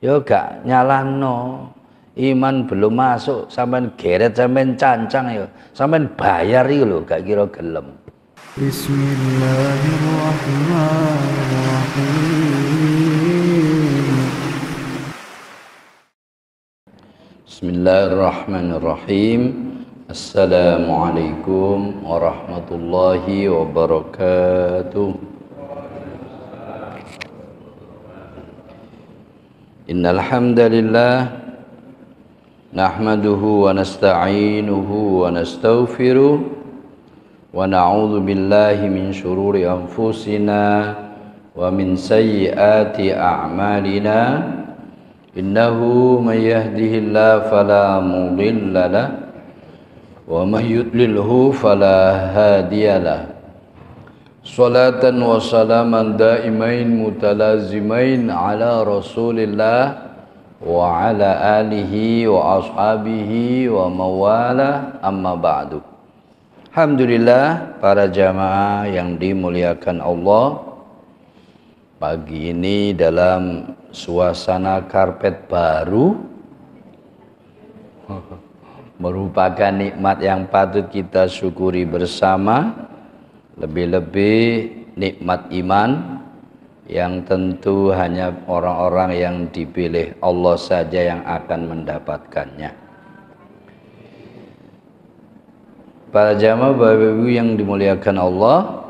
yo gak nyalano. Iman belum masuk, sampean geret, sampean cancang yo, sampean bayar iki lho, gak kira gelem. Bismillahirrahmanirrahim. Bismillahirrahmanirrahim. Assalamualaikum warahmatullahi wabarakatuh. Innal hamdalillah nahmaduhu wa nasta'inuhu wa nastaghfiruh wa na'udzu billahi min shururi anfusina wa min sayyiati a'malina. Innahu may yahdihillahu fala mudilla lahu wa may yudlilhu fala hadiyalah. Salatan wa salaman daimain mutalazimain ala Rasulillah wa ala alihi wa ashabihi wa mawala, amma ba'du. Alhamdulillah, para jamaah yang dimuliakan Allah, pagi ini dalam suasana karpet baru merupakan nikmat yang patut kita syukuri bersama, lebih-lebih nikmat iman yang tentu hanya orang-orang yang dipilih Allah saja yang akan mendapatkannya. Para jamaah Bapak Ibu yang dimuliakan Allah,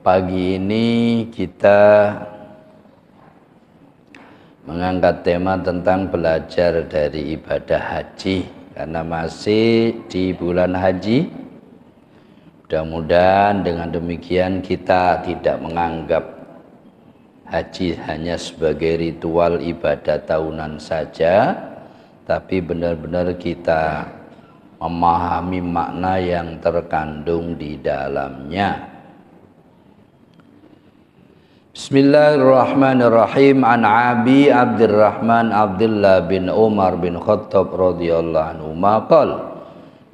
pagi ini kita mengangkat tema tentang belajar dari ibadah haji, karena masih di bulan haji. Mudah-mudahan dengan demikian kita tidak menganggap haji hanya sebagai ritual ibadah tahunan saja, tapi benar-benar kita memahami makna yang terkandung di dalamnya. Bismillahirrahmanirrahim. An Abi Abdurrahman Abdullah bin Umar bin Khattab radhiyallahu anhu maqal.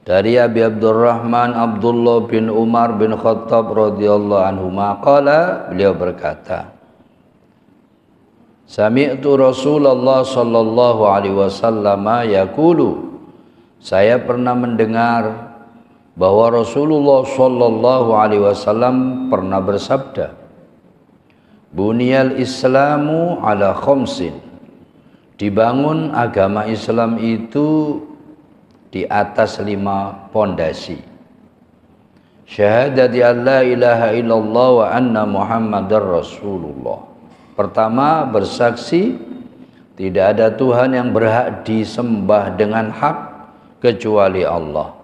Dari Abi Abdurrahman Abdullah bin Umar bin Khattab radhiyallahu anhu maqala, beliau berkata, Sami'tu Rasulullah sallallahu alaihi wasallam yaqulu, saya pernah mendengar bahwa Rasulullah sallallahu alaihi wasallam pernah bersabda, Buniyal Islamu ala khamsin, dibangun agama Islam itu di atas 5 pondasi. Syahadati an la ilaha illallah wa anna Muhammadar Rasulullah. Pertama, bersaksi tidak ada Tuhan yang berhak disembah dengan hak kecuali Allah.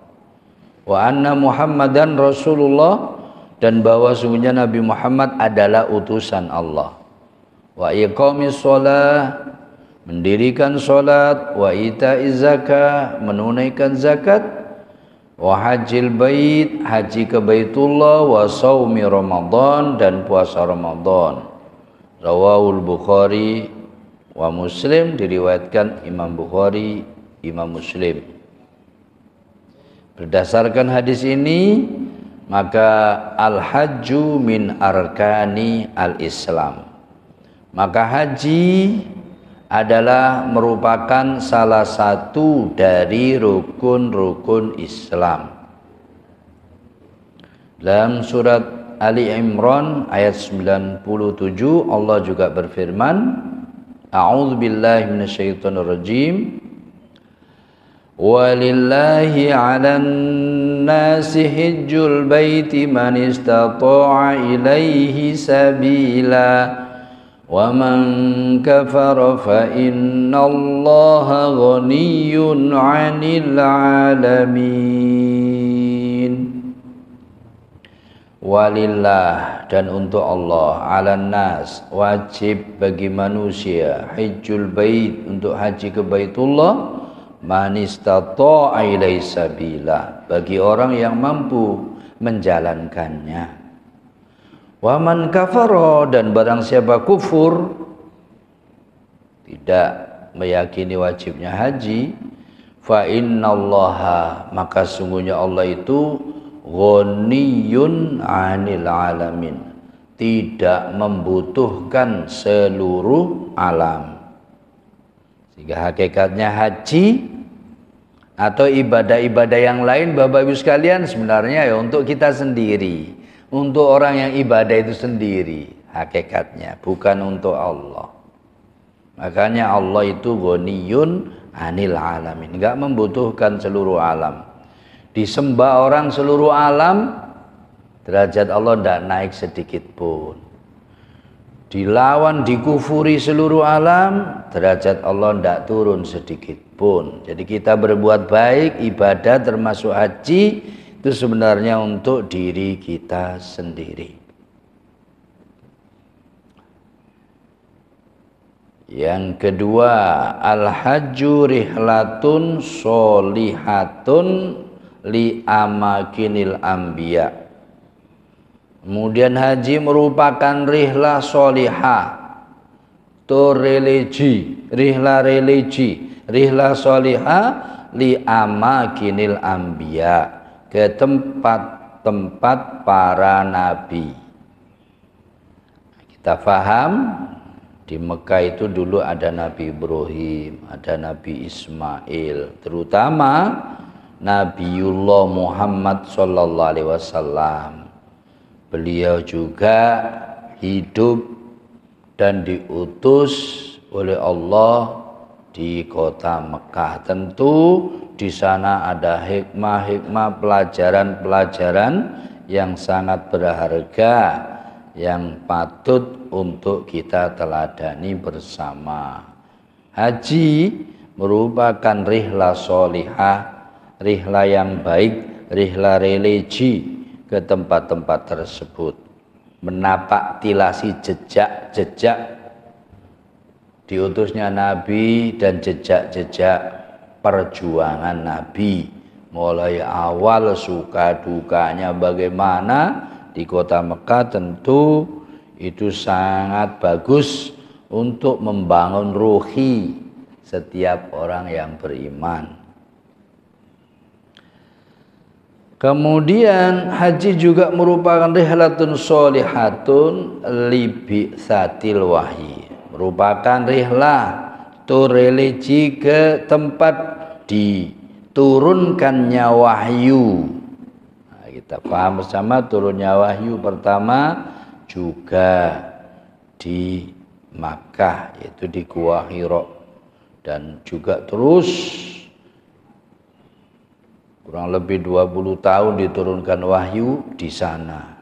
Wa anna Muhammadan Rasulullah, dan bahwa sungguhnya Nabi Muhammad adalah utusan Allah. Wa iqamis shalah, mendirikan salat. Wa ita'iz zakah, menunaikan zakat. Wa hajjil bait, haji ke Baitullah. Wa shaumi Ramadan, dan puasa Ramadan. Rawahul Bukhari wa Muslim, diriwayatkan Imam Bukhari, Imam Muslim. Berdasarkan hadis ini, maka al-hajju min arkani al-Islam. Maka haji adalah merupakan salah satu dari rukun-rukun Islam. Dalam surat Ali Imran ayat 97 Allah juga berfirman, A'udzu billahi minasyaitonir rajim. Walillahi 'alan nasi hajjul baiti man istata'a ilaihi sabila wa man kafara fa innallaha ghaniyyun 'anil 'alamin. Walillah, dan untuk Allah, alan nas, wajib bagi manusia, hajjul bait, untuk haji ke Baitullah, man istata'a ilaihi sabila, bagi orang yang mampu menjalankannya. Wa man kafara, dan barang siapa kufur, tidak meyakini wajibnya haji, fa innallaha, maka sungguhnya Allah itu ghaniyun 'anil alamin, tidak membutuhkan seluruh alam. Sehingga hakikatnya haji atau ibadah-ibadah yang lain Bapak Ibu sekalian sebenarnya ya untuk kita sendiri, untuk orang yang ibadah itu sendiri hakikatnya, bukan untuk Allah. Makanya Allah itu ghaniyun 'anil alamin, enggak membutuhkan seluruh alam. Disembah orang seluruh alam, derajat Allah tidak naik sedikit pun. Dilawan, dikufuri seluruh alam, derajat Allah tidak turun sedikit pun. Jadi kita berbuat baik, ibadah termasuk haji, itu sebenarnya untuk diri kita sendiri. Yang kedua, al-hajju rihlatun sholihatun li amakinil anbiya. Kemudian haji merupakan rihlah sholihah, to religi, rihlah sholihah li amakinil anbiya, ke tempat-tempat para nabi. Kita paham di Mekah itu dulu ada Nabi Ibrahim, ada Nabi Ismail, terutama Nabiullah Muhammad sallallahu alaihi wasallam. Beliau juga hidup dan diutus oleh Allah di kota Mekah. Tentu di sana ada hikmah-hikmah, pelajaran-pelajaran yang sangat berharga yang patut untuk kita teladani bersama. Haji merupakan rihlah sholihah, rihlah yang baik, rihlah religi ke tempat-tempat tersebut, menapak tilasi jejak-jejak diutusnya Nabi dan jejak-jejak perjuangan Nabi, mulai awal suka dukanya bagaimana di kota Mekah. Tentu itu sangat bagus untuk membangun ruhi setiap orang yang beriman. Kemudian haji juga merupakan rihlatun sholihatun li bi'tsatil wahyi, merupakan rihlah atau religi ke tempat diturunkannya wahyu. Nah, kita paham bersama turunnya wahyu pertama juga di Makkah, yaitu di Gua Hira, dan juga terus kurang lebih 20 tahun diturunkan wahyu di sana.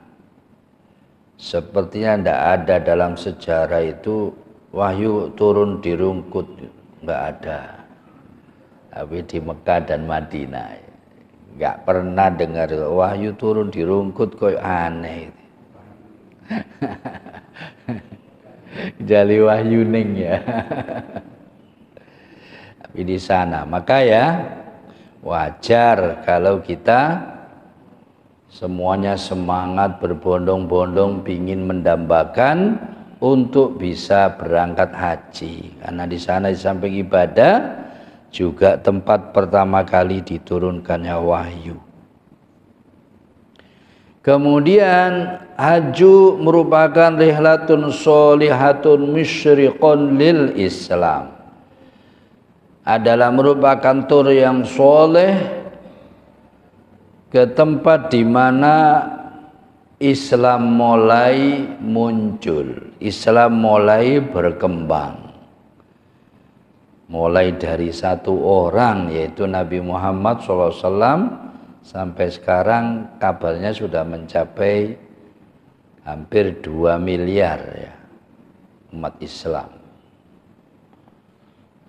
Sepertinya tidak ada dalam sejarah itu wahyu turun di rungkut, nggak ada. Tapi di Mekah dan Madinah nggak pernah dengar wahyu turun di rungkut, kok aneh. Jali wahyu ning ya. Tapi di sana, maka ya wajar kalau kita semuanya semangat berbondong-bondong ingin mendambakan untuk bisa berangkat haji, karena di sana di samping ibadah juga tempat pertama kali diturunkannya wahyu. Kemudian haji merupakan rihlatun sholihatun musyriqun lil Islam, adalah merupakan tur yang soleh ke tempat di mana Islam mulai muncul, Islam mulai berkembang. Mulai dari satu orang yaitu Nabi Muhammad SAW sampai sekarang kabarnya sudah mencapai hampir 2 miliar ya umat Islam.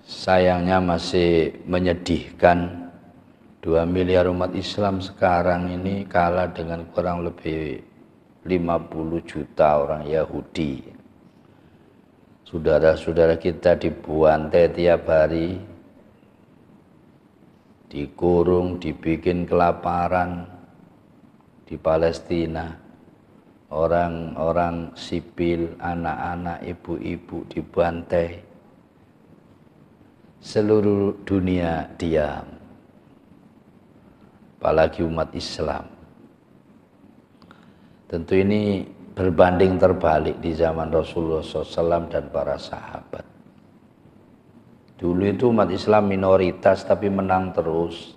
Sayangnya masih menyedihkan, 2 miliar umat Islam sekarang ini kalah dengan kurang lebih 50 juta orang Yahudi. Saudara-saudara kita dibuantai tiap hari, dikurung, dibikin kelaparan di Palestina. Orang-orang sipil, anak-anak, ibu-ibu dibantai. Seluruh dunia diam, apalagi umat Islam. Tentu ini berbanding terbalik di zaman Rasulullah SAW dan para sahabat. Dulu itu umat Islam minoritas tapi menang terus.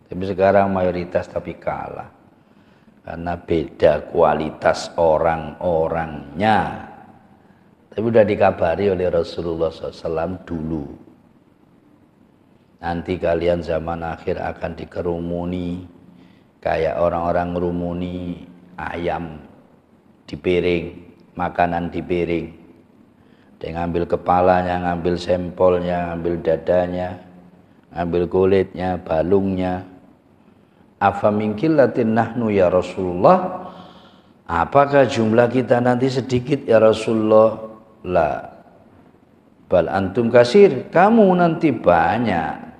Tapi sekarang mayoritas tapi kalah. Karena beda kualitas orang-orangnya. Tapi udah dikabari oleh Rasulullah SAW dulu. Nanti kalian zaman akhir akan dikerumuni kayak orang-orang ngerumuni ayam di piring, makanan di piring. Dia ngambil kepalanya, ngambil sempolnya, ngambil dadanya, ngambil kulitnya, balungnya. Afa min qillatin nahnu ya Rasulullah? Apakah jumlah kita nanti sedikit ya Rasulullah? La. Bal antum kasir, kamu nanti banyak.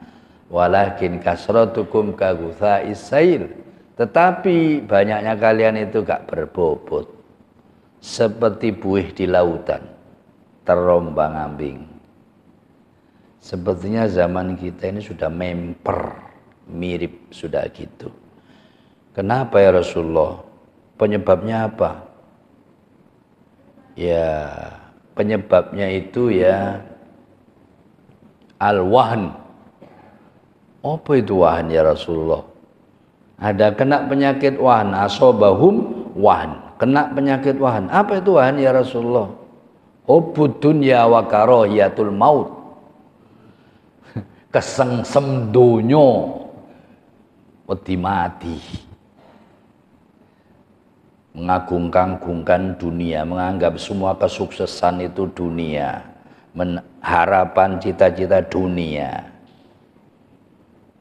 Walakin kasratukum kagutha'is sail. Tetapi banyaknya kalian itu gak berbobot. Seperti buih di lautan, terombang-ambing. Sepertinya zaman kita ini sudah memper. Mirip sudah gitu. Kenapa ya Rasulullah? Penyebabnya apa? Ya, penyebabnya itu ya al-wahn. Apa itu wahn ya Rasulullah? Ada kena penyakit wahn, asobahum wahn. Kena penyakit wahn. Apa itu wahn ya Rasulullah? Hubbud dunya wa karahiyatul maut. Kesengsem donya wedi mati. Mengagung-agungkan dunia, menganggap semua kesuksesan itu dunia, harapan cita-cita dunia.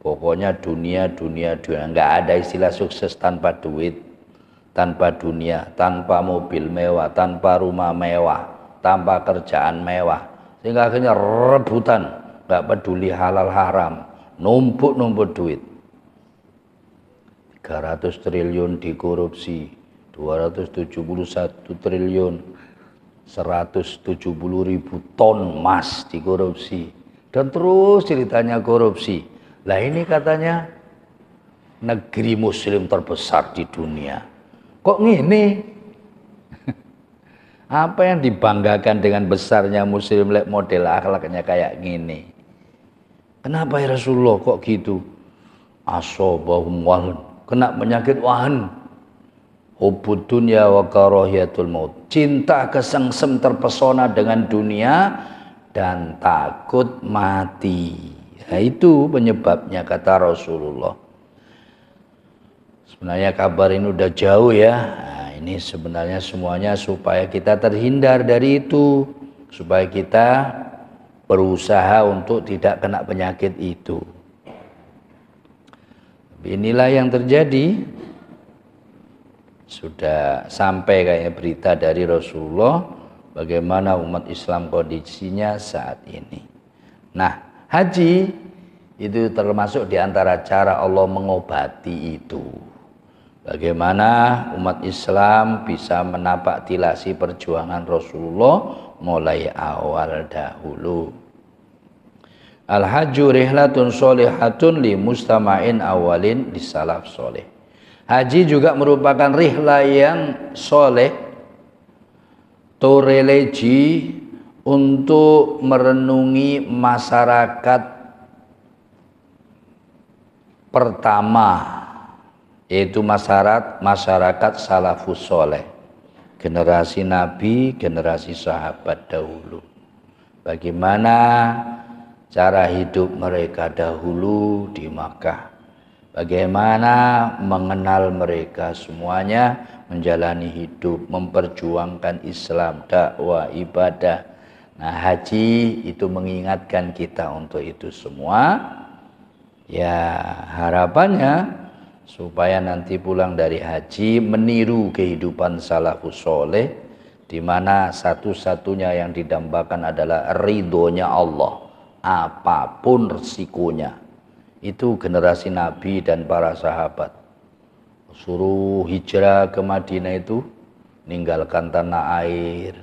Pokoknya dunia, nggak ada istilah sukses tanpa duit, tanpa dunia, tanpa mobil mewah, tanpa rumah mewah, tanpa kerjaan mewah. Sehingga akhirnya rebutan, nggak peduli halal haram, numpuk duit. 300 triliun dikorupsi, 271 triliun, 170.000 ton emas dikorupsi, dan terus ceritanya korupsi. Lah ini katanya negeri muslim terbesar di dunia. Kok ngene? Apa yang dibanggakan dengan besarnya muslim model akhlaknya kayak gini? Kenapa ya Rasulullah kok gitu? Asobahum wahn, kena penyakit wahn. Hubbud dunya wa karahiyatul maut. Cinta kesengsem terpesona dengan dunia dan takut mati. Nah, itu penyebabnya kata Rasulullah. Sebenarnya kabar ini udah jauh ya. Nah, ini sebenarnya semuanya supaya kita terhindar dari itu, supaya kita berusaha untuk tidak kena penyakit itu. Inilah yang terjadi. Sudah sampai kayak berita dari Rasulullah bagaimana umat Islam kondisinya saat ini. Nah, haji itu termasuk di antara cara Allah mengobati itu. Bagaimana umat Islam bisa menapak tilasi perjuangan Rasulullah mulai awal dahulu. Al-hajju rihlatun sholihatun li mustama'in awalin di salaf soleh. Haji juga merupakan rihlah yang soleh, religi untuk merenungi masyarakat pertama, yaitu masyarakat salafus soleh, generasi Nabi, generasi sahabat dahulu. Bagaimana cara hidup mereka dahulu di Makkah, bagaimana mengenal mereka semuanya, menjalani hidup, memperjuangkan Islam, dakwah, ibadah. Nah, haji itu mengingatkan kita untuk itu semua. Ya, harapannya supaya nanti pulang dari haji meniru kehidupan salafus soleh, di mana satu-satunya yang didambakan adalah ridhonya Allah, apapun resikonya. Itu generasi Nabi dan para sahabat. Suruh hijrah ke Madinah itu ninggalkan tanah air,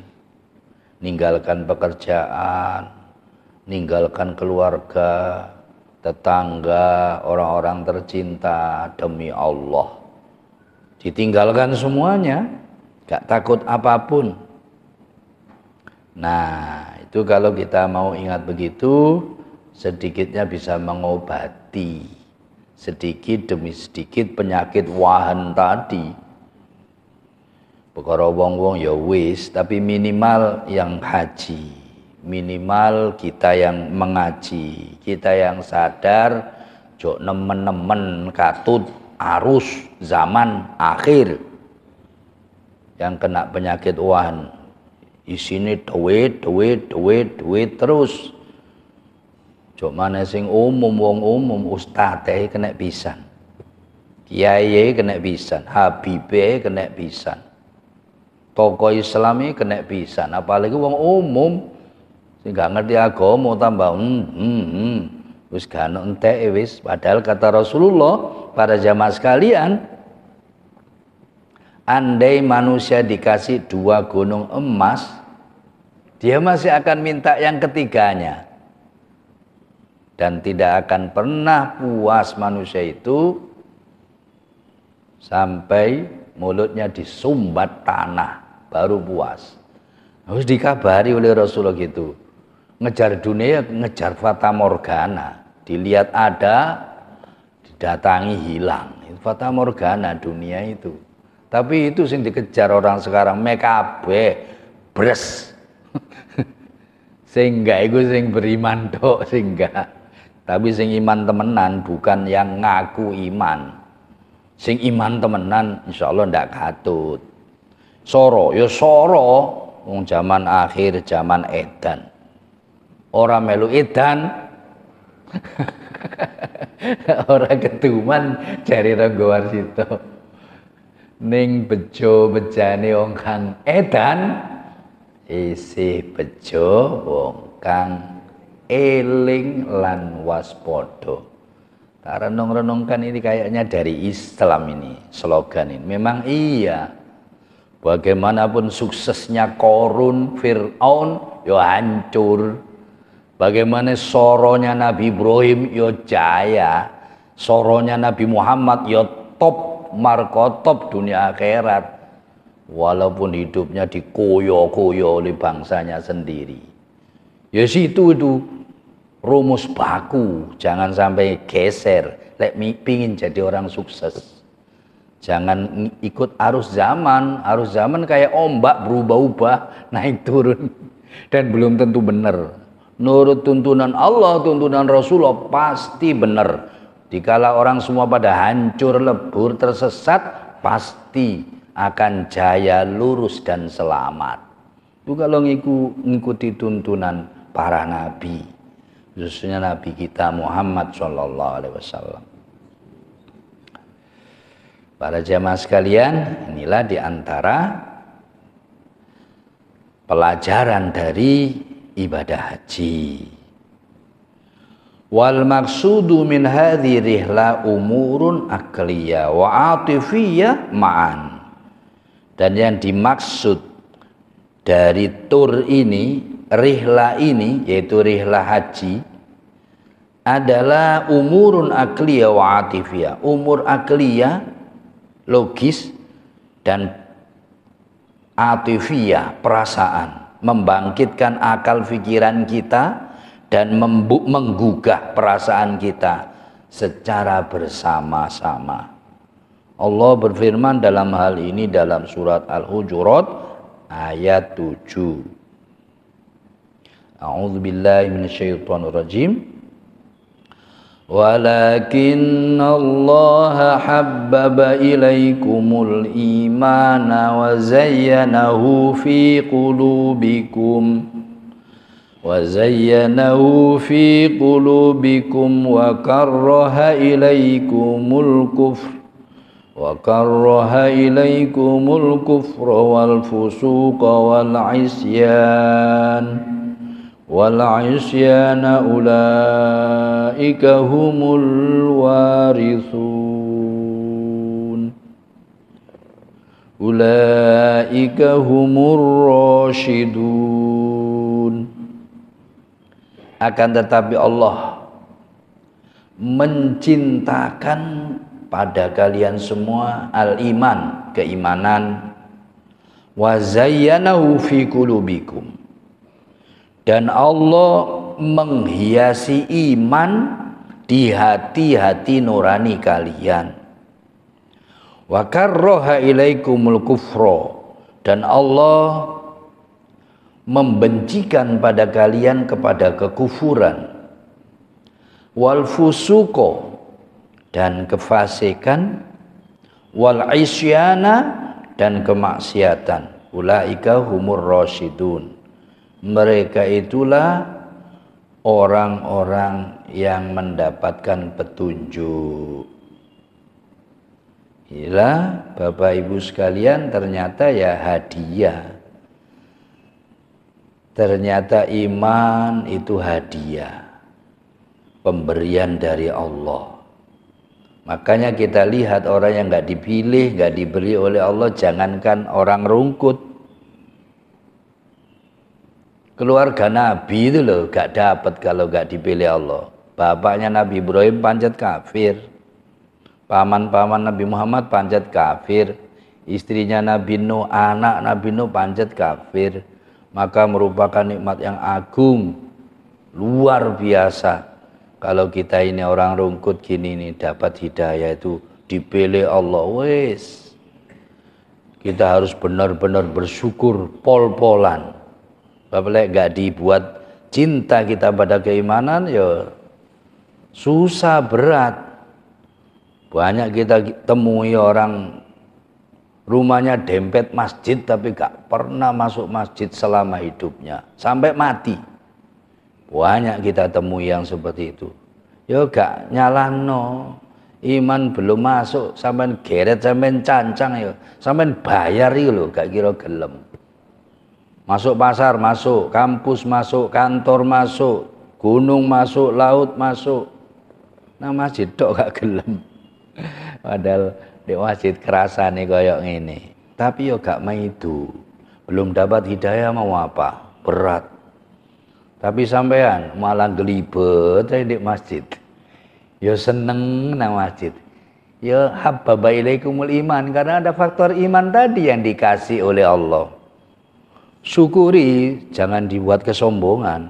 ninggalkan pekerjaan, ninggalkan keluarga, tetangga, orang-orang tercinta demi Allah. Ditinggalkan semuanya, gak takut apapun. Nah, itu kalau kita mau ingat begitu, sedikitnya bisa mengobati sedikit demi sedikit penyakit wahan tadi. Perkara wong-wong ya wis, tapi minimal yang haji, minimal kita yang mengaji, kita yang sadar jok nemen-nemen katut arus zaman akhir yang kena penyakit wahan. Isine duit terus. Jok mana sing umum, wong umum, ustadz kena pisan, kiai kena pisan, habibe kena pisan, tokoh Islami kena pisan, apalagi wong umum sing gak ngerti agama tambah wis gak entek wis. Padahal kata Rasulullah, para jamaah sekalian, andai manusia dikasih 2 gunung emas, dia masih akan minta yang ketiganya. Dan tidak akan pernah puas manusia itu sampai mulutnya disumbat tanah baru puas. Harus dikabari oleh Rasulullah gitu. Ngejar dunia, ngejar fata morgana. Dilihat ada, didatangi hilang. Itu fata morgana dunia itu. Tapi itu sing dikejar orang sekarang mekabe bres. Sehingga itu sing beriman tok sehingga. Tapi sing iman temenan, bukan yang ngaku iman. Sing iman temenan insyaallah ndak katut. Soro ya soro, wong zaman akhir, zaman edan. Ora melu edan. Ora ketuman jari Rangga Warsito. Ning bejo bejane wong kang edan isih bejo wong kang eling lan waspada. Tak renung-renungkan ini kayaknya dari Islam ini, slogan ini. Memang iya. Bagaimanapun suksesnya Korun, Fir'aun, ya hancur. Bagaimana soronya Nabi Ibrahim, ya jaya. Soronya Nabi Muhammad, ya top, markotop dunia akhirat. Walaupun hidupnya dikoyo-koyo oleh bangsanya sendiri. Ya situ itu rumus baku, jangan sampai geser. Pingin jadi orang sukses, jangan ikut arus zaman kayak ombak berubah-ubah, naik turun, dan belum tentu benar. Nurut tuntunan Allah, tuntunan Rasulullah pasti benar. Dikala orang semua pada hancur, lebur, tersesat, pasti akan jaya, lurus dan selamat. Itu kalau ngikuti tuntunan para nabi, khususnya Nabi kita Muhammad Sallallahu Alaihi Wasallam. Para jamaah sekalian, inilah diantara pelajaran dari ibadah haji. Wal maksudu min hadhi rihla umurun akliyah wa atifiyah ma'an. Dan yang dimaksud dari tur ini, rihla ini, yaitu rihla haji, adalah umurun akliyah wa atifiyah. Umur akliyah, logis, dan atifiyah, perasaan, membangkitkan akal pikiran kita dan menggugah perasaan kita secara bersama-sama. Allah berfirman dalam hal ini dalam surat Al-Hujurat ayat 7. A'udzu billahi minasyaitonir rajim. Walakinna Allah habbaba ilaikumul imana wa zayyanahu fi qulubikum wa karraha ilaikumul kufra wal fusuqa wal isyana ulaika humul rasyidun. Akan tetapi Allah mencintakan pada kalian semua al-iman, keimanan, wa zayyanahu fi qulubikum, dan Allah menghiasi iman di hati-hati nurani kalian. Wa karraha ilaikumul kufra, dan Allah membencikan pada kalian kepada kekufuran, wal fusuko, dan kefasikan, wal isyana, dan kemaksiatan. Ulaika humur rasyidun, mereka itulah orang-orang yang mendapatkan petunjuk. Inilah Bapak Ibu sekalian, ternyata ya hadiah. Ternyata iman itu hadiah, pemberian dari Allah. Makanya kita lihat orang yang nggak dipilih, nggak diberi oleh Allah, jangankan orang rungkut, keluarga Nabi itu loh nggak dapat kalau nggak dipilih Allah. Bapaknya Nabi Ibrahim pancet kafir, paman-paman Nabi Muhammad pancet kafir, istrinya Nabi Nuh, anak Nabi Nuh pancet kafir. Maka merupakan nikmat yang agung, luar biasa. Kalau kita ini orang rungkut gini nih, dapat hidayah itu dipilih Allah, wes. Kita harus benar-benar bersyukur pol-polan. Apalagi nggak dibuat cinta kita pada keimanan, ya susah, berat. Banyak kita temui orang rumahnya dempet masjid tapi gak pernah masuk masjid selama hidupnya sampai mati. Banyak kita temui yang seperti itu. Ya gak nyalano, iman belum masuk, sampean geret, sampean cancang, ya sampean bayar itu loh, gak kira gelem. Masuk pasar masuk, kampus masuk, kantor masuk, gunung masuk, laut masuk, nah masjid tok gak gelem. Padahal di masjid kerasa nih koyok ini, tapi yo gak maidu, belum dapat hidayah mau apa, berat. Tapi sampean malah gelibet di masjid, yo seneng nang masjid, yo habbaba ilaikumul iman, karena ada faktor iman tadi yang dikasih oleh Allah. Syukuri, jangan dibuat kesombongan,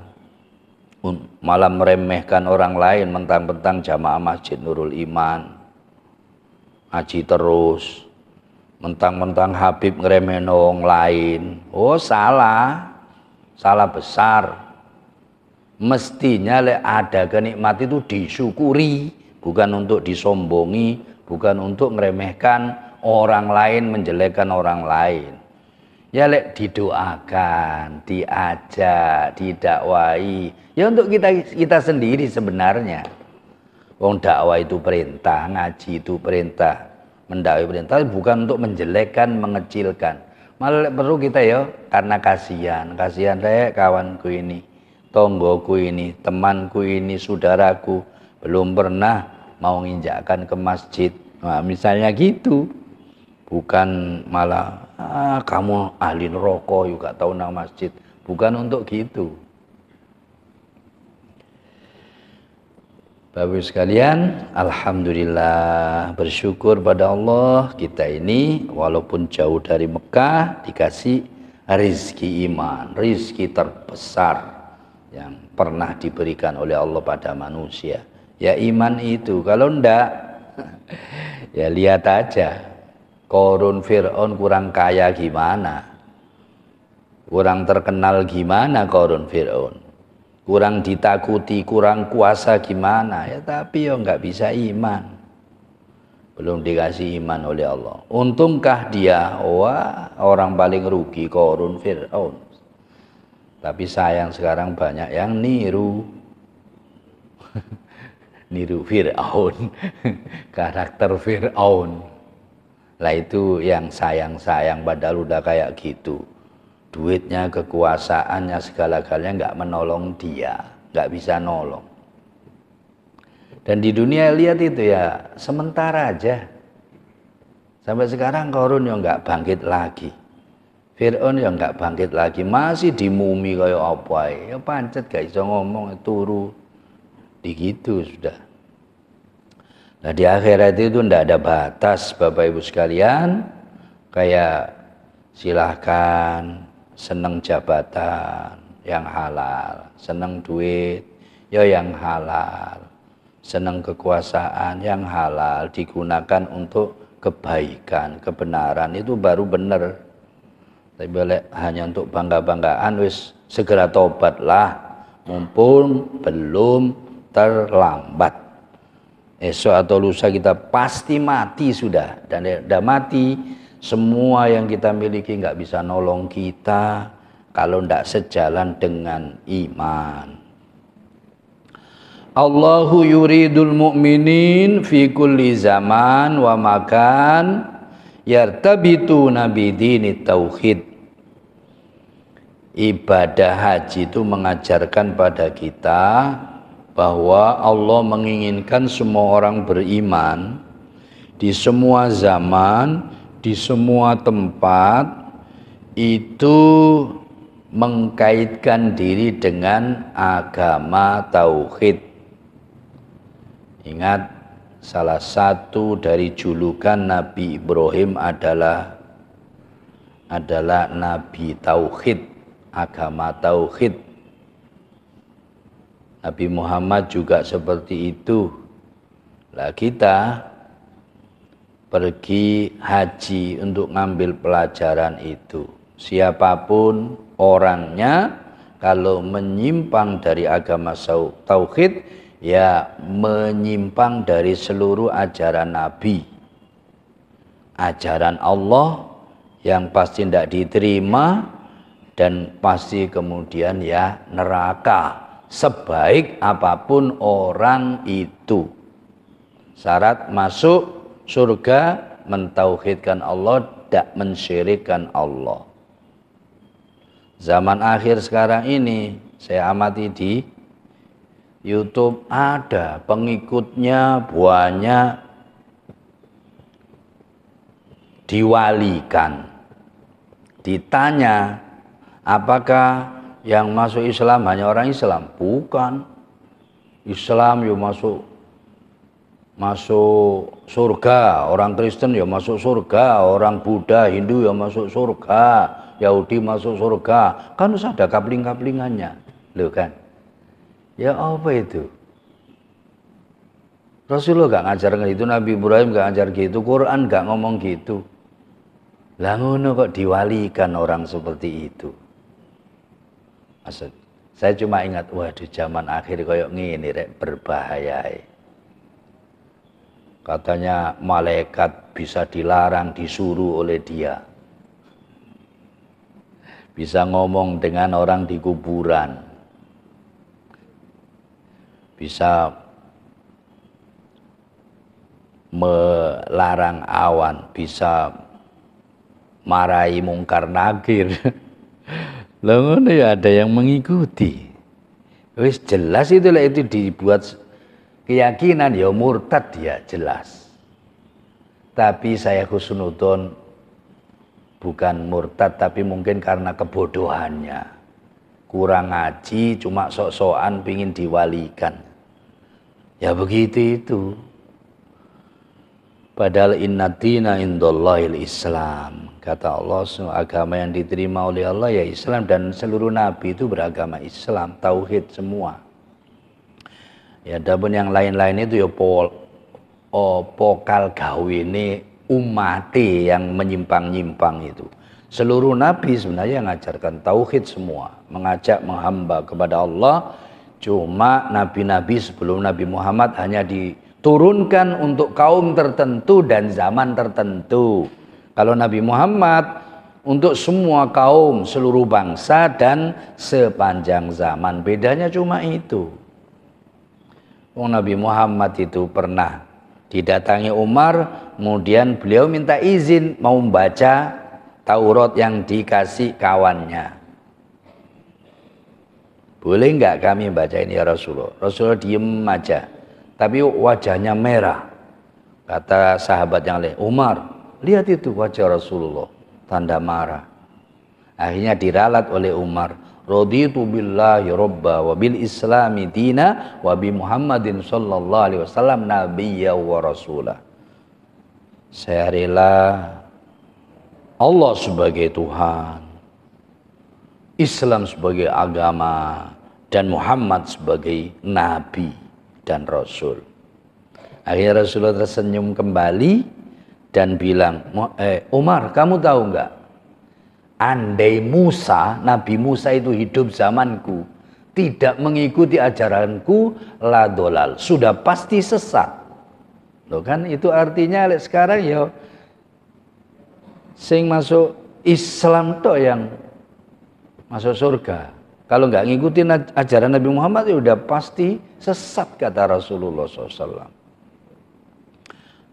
malah meremehkan orang lain, mentang-mentang jamaah masjid Nurul Iman ngaji terus, mentang-mentang Habib ngeremehin orang lain. Oh salah, salah besar. Mestinya ada kenikmat itu disyukuri, bukan untuk disombongi, bukan untuk ngeremehkan orang lain, menjelekkan orang lain. Ya lek didoakan, diajak, didakwai, ya untuk kita sendiri sebenarnya. Wong dakwah itu perintah, ngaji itu perintah, mendakwai perintah, bukan untuk menjelekkan, mengecilkan. Malah perlu kita ya karena kasihan rek kawanku ini, tonggoku ini, temanku ini, saudaraku belum pernah mau nginjakkan ke masjid. Nah, misalnya gitu. Bukan malah kamu ahli neraka juga tahu nang masjid. Bukan untuk gitu. Bapak sekalian, alhamdulillah, bersyukur pada Allah, kita ini walaupun jauh dari Mekah dikasih rizki iman, rizki terbesar yang pernah diberikan oleh Allah pada manusia. Ya iman itu, kalau ndak ya lihat aja Korun Fir'aun kurang kaya gimana, kurang terkenal gimana Korun Fir'aun, kurang ditakuti, kurang kuasa gimana ya, tapi ya nggak bisa iman, belum dikasih iman oleh Allah. Untungkah dia, wah orang paling rugi Korun Fir'aun. Tapi sayang sekarang banyak yang niru niru Fir'aun karakter Fir'aun lah, itu yang sayang-sayang, padahal udah kayak gitu, duitnya, kekuasaannya, segala-galanya nggak menolong dia, nggak bisa nolong. Dan di dunia lihat itu ya sementara aja. Sampai sekarang Korun yang nggak bangkit lagi, Fir'aun yang nggak bangkit lagi, masih dimumi kayak apa ya, pancet gak bisa ngomong, turu digitu sudah. Nah di akhirat itu ndak ada batas Bapak Ibu sekalian, kayak silahkan seneng jabatan, yang halal, seneng duit ya yang halal, seneng kekuasaan yang halal, digunakan untuk kebaikan, kebenaran, itu baru benar. Tapi hanya untuk bangga-banggaan, wis segera tobatlah mumpung belum terlambat. Esok atau lusa kita pasti mati sudah, dan udah mati semua yang kita miliki nggak bisa nolong kita kalau tidak sejalan dengan iman. Allahu yuridul mu'minin fi kulli zaman wa makan yartabitu nabi dini tauhid. Ibadah haji itu mengajarkan pada kita bahwa Allah menginginkan semua orang beriman di semua zaman, di semua tempat, itu mengkaitkan diri dengan agama tauhid. Ingat, salah satu dari julukan Nabi Ibrahim adalah Nabi Tauhid, agama Tauhid. Nabi Muhammad juga seperti itu. Lah kita pergi haji untuk ngambil pelajaran itu. Siapapun orangnya, kalau menyimpang dari agama Tauhid, ya menyimpang dari seluruh ajaran Nabi. Ajaran Allah yang pasti tidak diterima dan pasti kemudian ya neraka. Sebaik apapun orang itu, syarat masuk surga mentauhidkan Allah, tidak mensyirikkan Allah. Zaman akhir sekarang ini saya amati di YouTube, ada pengikutnya banyak diwalikan. Ditanya, apakah yang masuk Islam hanya orang Islam? Bukan. Islam ya masuk surga, orang Kristen ya masuk surga, orang Buddha, Hindu ya masuk surga, Yahudi masuk surga. Kan harus ada kapling-kaplingannya, loh kan? Ya apa itu? Rasulullah gak ngajar gitu, Nabi Ibrahim gak ngajar gitu, Quran gak ngomong gitu. Lah ngono kok diwalikan orang seperti itu. Maksud, saya cuma ingat, waduh zaman akhir koyok ngene rek, berbahaya. Katanya malaikat bisa dilarang, disuruh oleh dia. Bisa ngomong dengan orang di kuburan. Bisa melarang awan, bisa marahi mungkar nakir. Lah ngono ya ada yang mengikuti. Wis jelas itulah, itu dibuat keyakinan ya murtad dia jelas. Tapi saya husnudon bukan murtad, tapi mungkin karena kebodohannya. Kurang ngaji, cuma sok-sokan pingin diwalikan. Ya begitu itu. Padahal inna dina indallahil Islam. Kata Allah, agama yang diterima oleh Allah ya Islam, dan seluruh nabi itu beragama Islam, tauhid semua. Ya adapun yang lain-lain itu ya pokal gawene umate yang menyimpang-nyimpang itu. Seluruh nabi sebenarnya mengajarkan tauhid semua, mengajak menghamba kepada Allah. Cuma nabi-nabi sebelum Nabi Muhammad hanya diturunkan untuk kaum tertentu dan zaman tertentu. Kalau Nabi Muhammad untuk semua kaum, seluruh bangsa dan sepanjang zaman. Bedanya cuma itu. Nabi Muhammad itu pernah didatangi Umar, kemudian beliau minta izin mau membaca Taurat yang dikasih kawannya. Boleh nggak kami baca ini ya Rasulullah? Rasulullah diem aja, tapi wajahnya merah. Kata sahabat yang lain, Umar, lihat itu wajah Rasulullah, tanda marah. Akhirnya diralat oleh Umar, raditu billahi robba wa bil islami dina wa bi Muhammadin sallallahu alaihi wasallam nabiyya wa rasulah. Saya rela Allah sebagai Tuhan, Islam sebagai agama dan Muhammad sebagai nabi dan rasul. Akhirnya Rasulullah tersenyum kembali dan bilang, Umar, kamu tahu enggak? Andai Musa, Nabi Musa itu hidup zamanku, tidak mengikuti ajaranku, la dolal, sudah pasti sesat. Loh kan itu artinya sekarang ya sing masuk Islam toh yang masuk surga. Kalau nggak ngikutin ajaran Nabi Muhammad ya udah pasti sesat, kata Rasulullah SAW.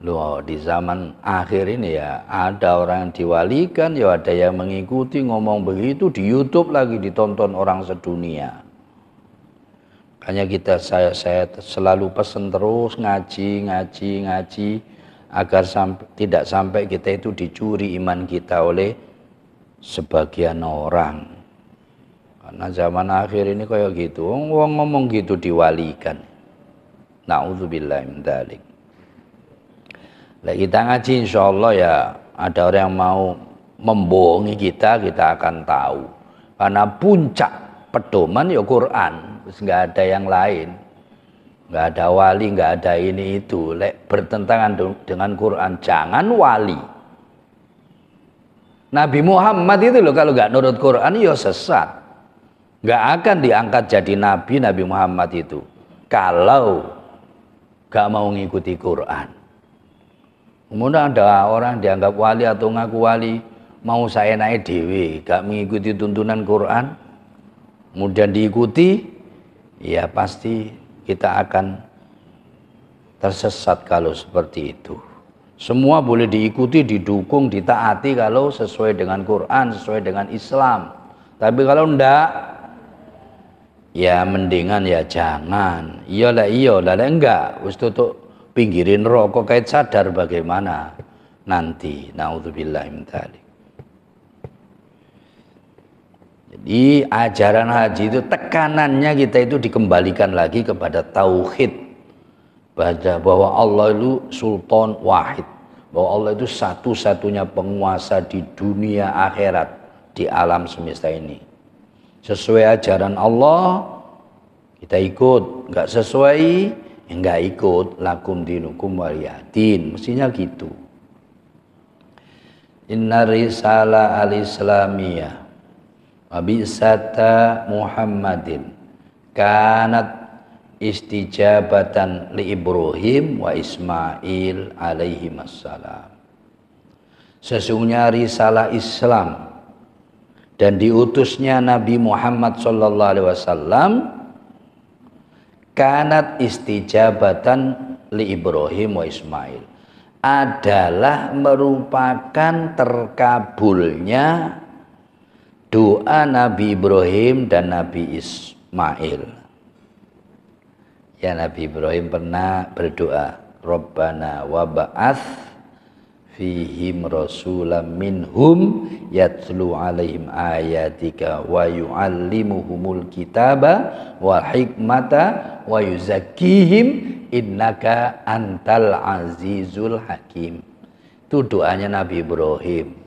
Loh, di zaman akhir ini ya ada orang yang diwalikan, ya ada yang mengikuti, ngomong begitu di YouTube lagi ditonton orang sedunia. Makanya saya selalu pesan terus ngaji agar tidak sampai kita itu dicuri iman kita oleh sebagian orang. Karena zaman akhir ini kayak gitu, wong ngomong gitu diwalikan. Nauzubillah min dzalik. Lah kita ngaji insyaallah ya ada orang yang mau membohongi kita akan tahu. Karena puncak pedoman ya Quran, terus nggak ada yang lain. Nggak ada wali, nggak ada ini itu. Lek bertentangan dengan Quran, jangan wali. Nabi Muhammad itu loh kalau nggak nurut Quran ya sesat. Nggak akan diangkat jadi nabi Nabi Muhammad itu kalau nggak mau ngikuti Quran. Kemudian ada orang dianggap wali atau ngaku wali, mau saya naik dewe, gak mengikuti tuntunan Quran, kemudian diikuti, ya pasti kita akan tersesat kalau seperti itu. Semua boleh diikuti, didukung, ditaati kalau sesuai dengan Quran, sesuai dengan Islam. Tapi kalau enggak, ya mendingan ya jangan. Iyalah enggak, wis tutup. Pinggirin rokok kait sadar bagaimana nanti. Naudzubillah min dzalik. Jadi ajaran haji itu tekanannya kita itu dikembalikan lagi kepada tauhid, bahwa Allah itu sultan wahid, bahwa Allah itu satu-satunya penguasa di dunia akhirat, di alam semesta ini. Sesuai ajaran Allah kita ikut, nggak sesuai enggak ikut, lakum dinukum waliyadin, mestinya gitu. Inna risalah al-islamiyah wa bi'sata Muhammadin kanat istijabatan li Ibrahim wa Ismail alaihi wassalam. Sesungguhnya risalah Islam dan diutusnya Nabi Muhammad sallallahu alaihi wasallam kanat istijabatan li Ibrahim wa Ismail, adalah merupakan terkabulnya doa Nabi Ibrahim dan Nabi Ismail. Ya, Nabi Ibrahim pernah berdoa, Rabbana wa ba'ath fihim rasulam minhum yatlu alaihim ayatika wa yuallimuhumul kitaba wal hikmata wa yuzakkihim innaka antal azizul hakim. Itu doanya Nabi Ibrahim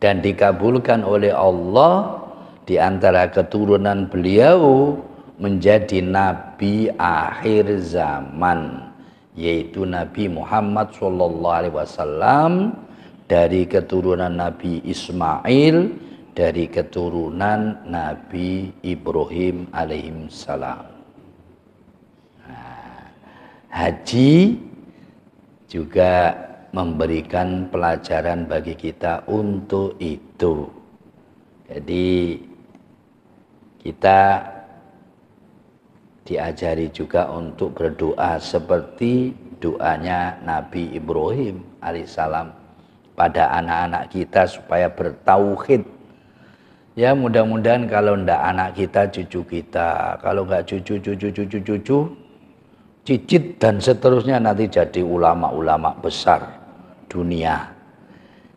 dan dikabulkan oleh Allah. Di antara keturunan beliau menjadi nabi akhir zaman, yaitu Nabi Muhammad SAW, dari keturunan Nabi Ismail, dari keturunan Nabi Ibrahim alaihissalam. Nah, haji juga memberikan pelajaran bagi kita untuk itu. Jadi kita diajari juga untuk berdoa seperti doanya Nabi Ibrahim alaihissalam pada anak-anak kita supaya bertauhid. Ya, mudah-mudahan kalau ndak anak kita, cucu kita, kalau nggak cucu, cicit dan seterusnya nanti jadi ulama-ulama besar dunia.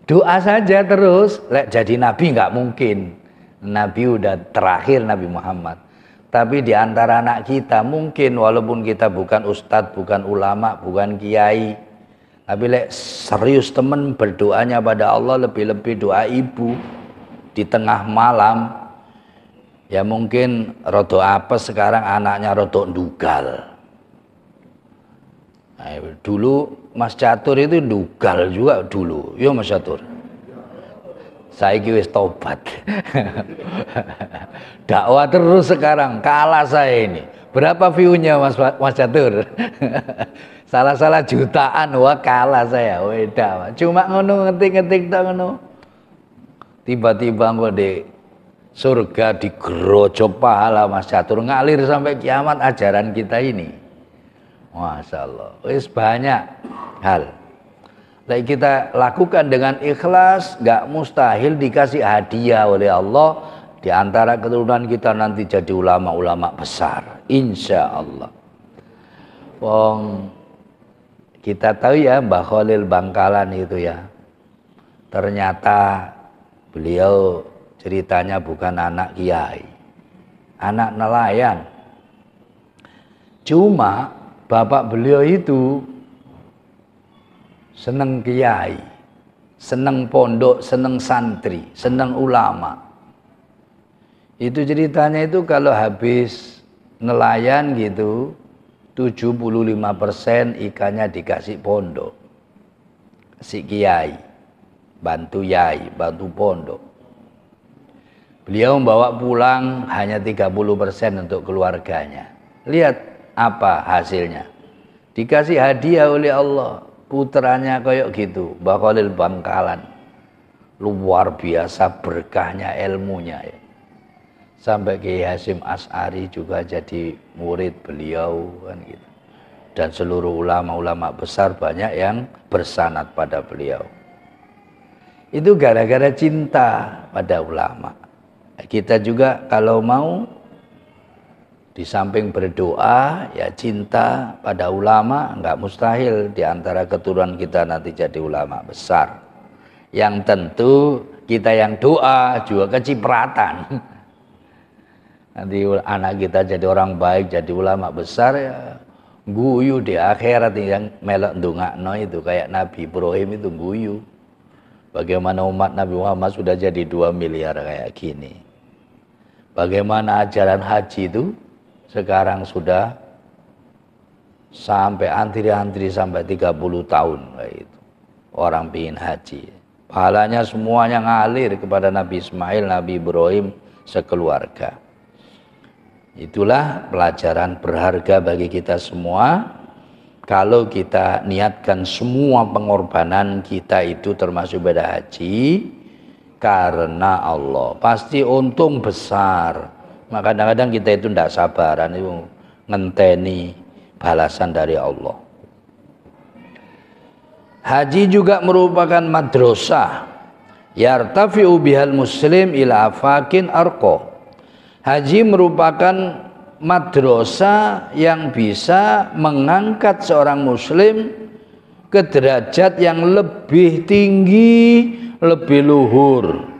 Doa saja terus, jadi nabi nggak mungkin. Nabi udah terakhir Nabi Muhammad. Tapi di antara anak kita mungkin, walaupun kita bukan ustadz, bukan ulama, bukan kiai, tapi serius temen berdoanya pada Allah, lebih-lebih doa ibu di tengah malam, Ya mungkin rodo apes, sekarang anaknya rodo ndugal. Nah, dulu Mas Catur itu ndugal juga dulu. Yo Mas Catur. Saiki wis tobat. Dakwah terus sekarang, kalah saya ini. Berapa view-nya Mas Catur? Salah-salah jutaan, wah kalah saya. Weda. Cuma ngono ngetik-ngetik tak ngono. Tiba-tiba engko di surga digerojok pahala Mas Catur, ngalir sampai kiamat ajaran kita ini. Masya Allah. Wis banyak hal. Lagi kita lakukan dengan ikhlas, gak mustahil dikasih hadiah oleh Allah. Di antara keturunan kita nanti jadi ulama-ulama besar, insya Allah. Wong kita tahu ya Mbah Khalil Bangkalan itu ya, ternyata beliau ceritanya bukan anak kiai, anak nelayan. Cuma bapak beliau itu seneng kiai, seneng pondok, seneng santri, seneng ulama. Itu ceritanya itu kalau habis nelayan gitu, 75% ikannya dikasih pondok, kasih kiai, bantu yai, bantu pondok. Beliau membawa pulang hanya 30% untuk keluarganya. Lihat apa hasilnya. Dikasih hadiah oleh Allah. Putranya kayak gitu, Mbah Khalil Bangkalan. Luar biasa berkahnya ilmunya ya. Sampai Kiai Hasyim Asy'ari juga jadi murid beliau kan gitu. Dan seluruh ulama-ulama besar banyak yang bersanad pada beliau. Itu gara-gara cinta pada ulama. Kita juga kalau mau di samping berdoa ya cinta pada ulama, enggak mustahil di antara keturunan kita nanti jadi ulama besar. Yang tentu kita yang doa juga kecipratan. Nanti anak kita jadi orang baik, jadi ulama besar ya guyu di akhirat yang melok ndongakno itu kayak Nabi Ibrahim itu guyu. Bagaimana umat Nabi Muhammad sudah jadi 2 miliar kayak gini. Bagaimana ajaran haji itu sekarang sudah sampai antri-antri sampai 30 tahun kayak itu. Orang pingin haji. Pahalanya semuanya ngalir kepada Nabi Ismail, Nabi Ibrahim sekeluarga. Itulah pelajaran berharga bagi kita semua. Kalau kita niatkan semua pengorbanan kita itu termasuk ibadah haji karena Allah, pasti untung besar. Maka kadang-kadang kita itu tidak sabaran itu ngenteni balasan dari Allah. Haji juga merupakan madrasah yartafi'u bihal muslim ila afakin arqa. Haji merupakan madrasah yang bisa mengangkat seorang muslim ke derajat yang lebih tinggi, lebih luhur.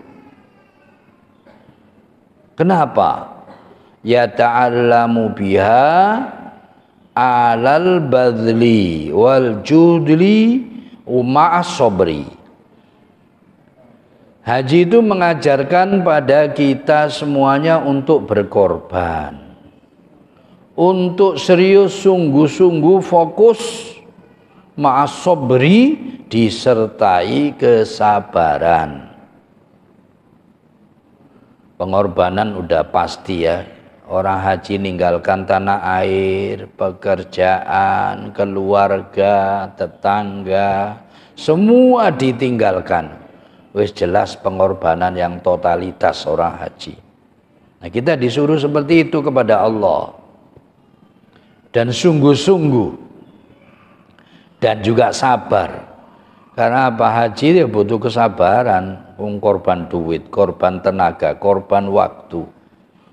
Kenapa? Ya ta'allamu biha alal badli wal judli ma'as sabri. Haji itu mengajarkan pada kita semuanya untuk berkorban, untuk serius, sungguh-sungguh fokus, ma'as sabri, disertai kesabaran. Pengorbanan udah pasti ya. Orang haji ninggalkan tanah air, pekerjaan, keluarga, tetangga, semua ditinggalkan. Wis jelas pengorbanan yang totalitas orang haji. Nah, kita disuruh seperti itu kepada Allah. Dan sungguh-sungguh. Dan juga sabar. Karena apa? Haji dia butuh kesabaran. Korban duit, korban tenaga, korban waktu,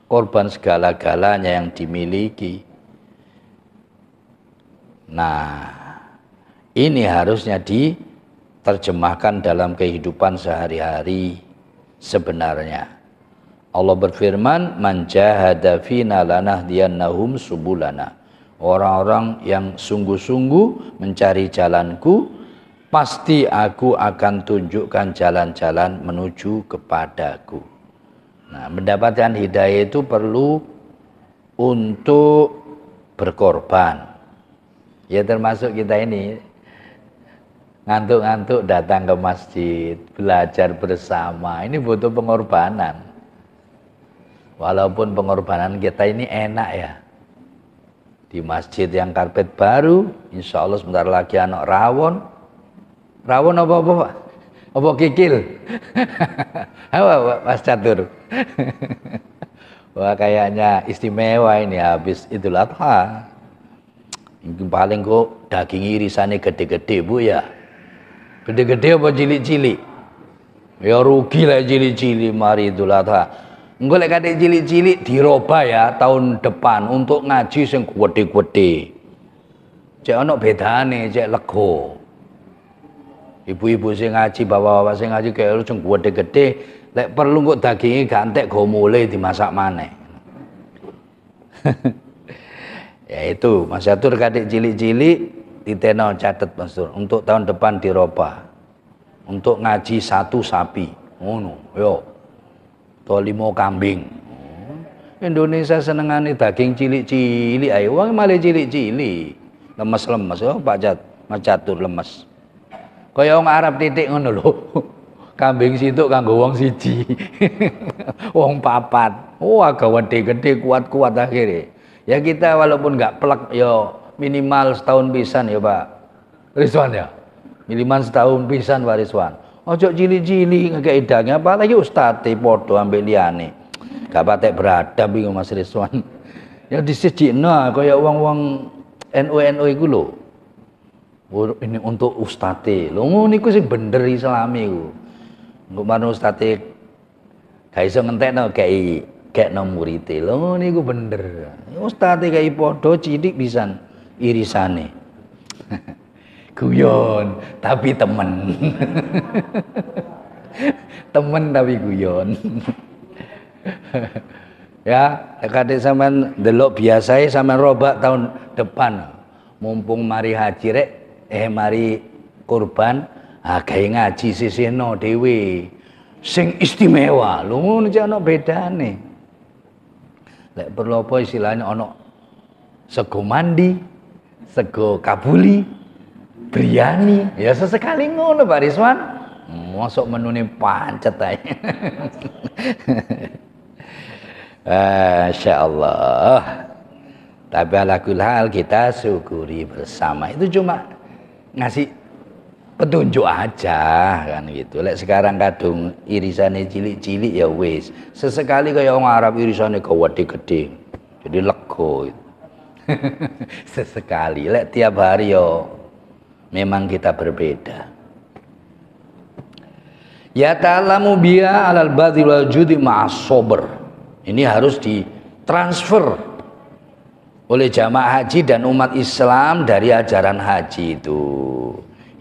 korban segala-galanya yang dimiliki. Nah, ini harusnya diterjemahkan dalam kehidupan sehari-hari sebenarnya. Allah berfirman, "Man jahada fina lanahdiyannahum subulana." Orang-orang yang sungguh-sungguh mencari jalanku, pasti aku akan tunjukkan jalan-jalan menuju kepadaku. Nah, mendapatkan hidayah itu perlu untuk berkorban. Ya termasuk kita ini ngantuk-ngantuk datang ke masjid, belajar bersama, ini butuh pengorbanan. Walaupun pengorbanan kita ini enak ya. Di masjid yang karpet baru, insya Allah sebentar lagi anak rawon. Rawon apa-apa Pak? Apa kikil? Apa Mas Catur? Wah kayaknya istimewa ini habis Idul Adha. Ini paling kok daging irisannya gede-gede Bu ya. Gede-gede apa cilik-cilik? Ya rugi lah cilik-cilik mari Idul Adha. Engko lek kate cilik-cilik diroba ya tahun depan untuk ngaji sing gede-gede. Cek ono bedane, cek lego. Ibu-ibu sing ngaji, bapak-bapak sing ngaji kayak sing gede-gede, lek perlu kok daginge gak entek go mulai dimasak maneh. Ya itu, Mas Yatur kadek cilik-cilik diteno catet Mas Yatur untuk tahun depan diroba. Untuk ngaji 1 sapi. Ngono, yo. To 5 kambing. Indonesia senengane daging cilik-cilik ae. Wong malah cilik-cilik. Lemes-lemes oh Mas Catur lemes. Kaya wong Arab titik ngono lho. Kambing situk kanggo wong siji. Wong 4. Oh agak gede-gede kuat-kuat akhirnya. Ya kita walaupun enggak plek ya minimal setahun pisan ya Pak Rizwan ya. Minimal setahun pisan Pak Rizwan. Ojo cilik-cilik ngekek idangnya apalagi ustate podo ambek liyane. Gak patek beradab iku Mas Rizwan. Ya disejikno kaya wong-wong NU iku lho. Ini untuk ustate. Lho ngono niku sing bener Islami iku. Engko manut ustate gak iso ngentekno kekno murite. Lho ngono niku bener. Ustate kaya podo cilik pisan irisane. Guyon tapi temen. Temen tapi guyon. Ya, kadek sampean delok biasae sampean robak tahun depan. Mumpung mari haji rek, mari kurban, gawe ngaji sisihno dhewe. Sing istimewa. Lho ngono cek ana bedane. Lek perlu apa istilahnya ana sego mandi, sego kabuli, biryani, ya sesekali ngono Pak Rizwan. Masuk menune pancet ae. Masya Allah. Tapi ala kulli hal kita syukuri bersama. Itu cuma ngasih petunjuk aja kan gitu. Lek sekarang kadung irisane cilik-cilik ya wis. Sesekali kaya wong Arab irisane gede-gede. Jadi lego itu. Sesekali lek tiap hari yo memang kita berbeda. Ya ta'lamu biya 'alal badhi wal judi ma'as sabr. Ini harus ditransfer oleh jamaah haji dan umat Islam dari ajaran haji itu.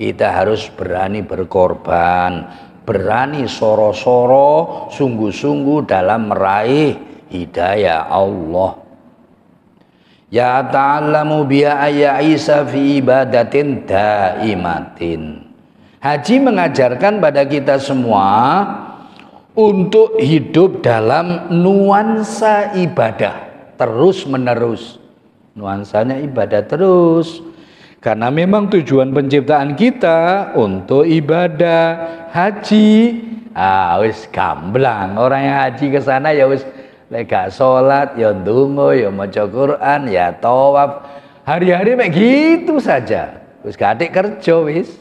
Kita harus berani berkorban, berani soro-soro, sungguh-sungguh dalam meraih hidayah Allah. Ya ta'allamu biya ayya Isa fi ibadatin daimatin. Haji mengajarkan pada kita semua untuk hidup dalam nuansa ibadah terus menerus. Nuansanya ibadah terus. Karena memang tujuan penciptaan kita untuk ibadah haji. Wis gamblang. Orang yang haji ke sana ya wis lek gak salat ya ndonga ya maca Quran ya tawaf. Hari-hari mek gitu saja. Wis gak atik kerja wis.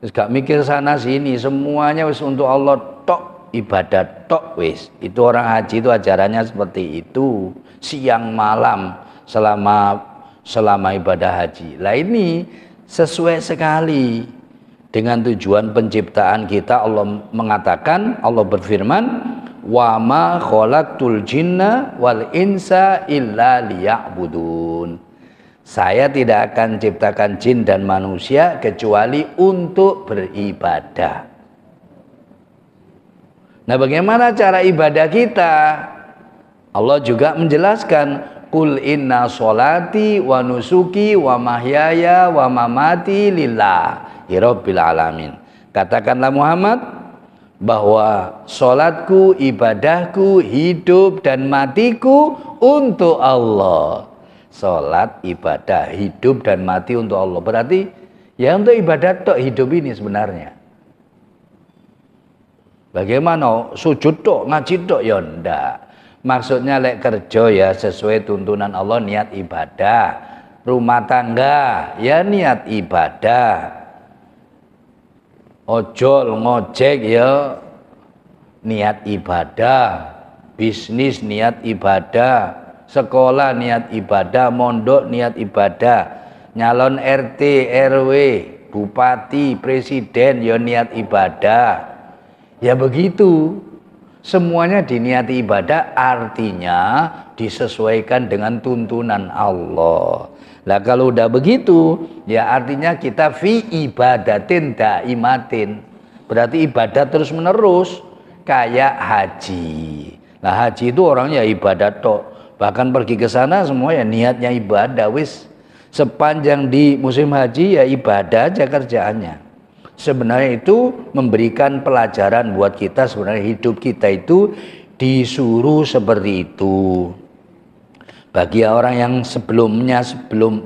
Wis gak mikir sana sini, semuanya wis untuk Allah tok, ibadah tok wis. Itu orang haji itu ajarannya seperti itu, siang malam selama ibadah haji. Lah ini sesuai sekali dengan tujuan penciptaan kita. Allah mengatakan, Allah berfirman, wa ma khalaqtul jinna wal insa illa liya'budun. Saya tidak akan ciptakan jin dan manusia kecuali untuk beribadah. Nah, bagaimana cara ibadah kita? Allah juga menjelaskan, qul inna sholati wa nusuki wa mahyaya wa mamati lillahi rabbil alamin. Katakanlah Muhammad, bahwa sholatku, ibadahku, hidup dan matiku untuk Allah. Sholat, ibadah, hidup dan mati untuk Allah. Berarti ya untuk ibadah tok hidup ini sebenarnya. Bagaimana sujud tok, ngaji tok ya ndak. Maksudnya lek kerja ya sesuai tuntunan Allah, niat ibadah. Rumah tangga ya niat ibadah. Ojol ngojek ya niat ibadah. Bisnis niat ibadah. Sekolah niat ibadah, mondok niat ibadah. Nyalon RT, RW, bupati, presiden ya niat ibadah. Ya begitu, semuanya diniati ibadah, artinya disesuaikan dengan tuntunan Allah. Lah kalau udah begitu, ya artinya kita fi ibadatin daimatin. Berarti ibadah terus menerus, kayak haji. Nah haji itu orangnya ibadah tok. Bahkan pergi ke sana semua ya niatnya ibadah wis. Sepanjang di musim haji ya ibadah aja kerjaannya. Sebenarnya itu memberikan pelajaran buat kita, sebenarnya hidup kita itu disuruh seperti itu. Bagi orang yang